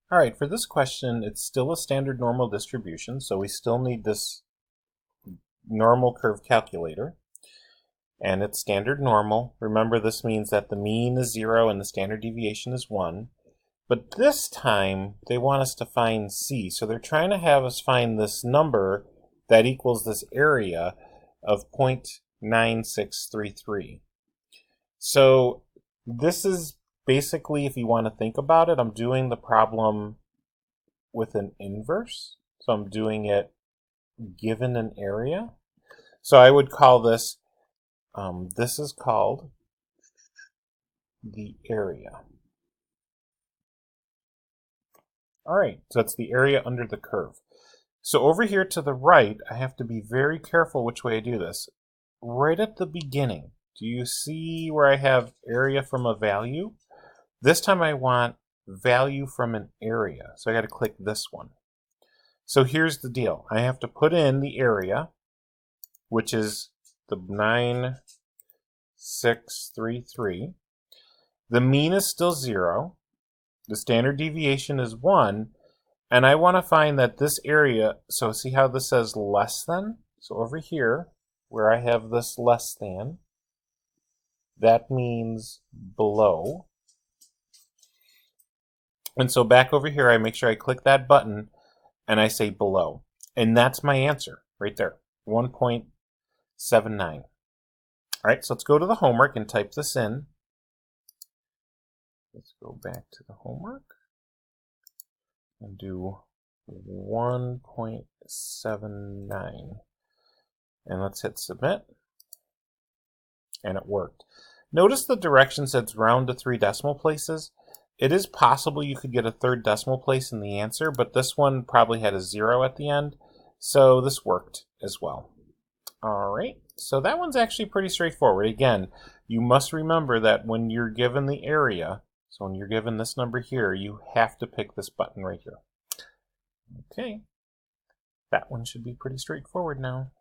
All right, for this question, it's still a standard normal distribution, so we still need this normal curve calculator. And it's standard normal. Remember, this means that the mean is 0 and the standard deviation is 1. But this time, they want us to find C. So they're trying to have us find this number that equals this area of 0.9633. So this is basically, if you want to think about it, I'm doing the problem with an inverse. So I'm doing it given an area. So I would call this, this is called the area. All right, so it's the area under the curve. So over here to the right, I have to be very careful which way I do this. Right at the beginning, do you see where I have area from a value? This time I want value from an area, so I got to click this one. So here's the deal. I have to put in the area, which is the 9,633. The mean is still 0. The standard deviation is 1. And I want to find that this area, so see how this says less than? So over here, where I have this less than, that means below. And so back over here, I make sure I click that button and I say below. And that's my answer right there, 1.79. All right, so let's go to the homework and type this in. Let's go back to the homework and do 1.79. And let's hit submit. And it worked. Notice the direction says round to 3 decimal places. It is possible you could get a third decimal place in the answer, but this one probably had a 0 at the end, so this worked as well. All right, so that one's actually pretty straightforward. Again, you must remember that when you're given the area, so when you're given this number here, you have to pick this button right here. Okay, that one should be pretty straightforward now.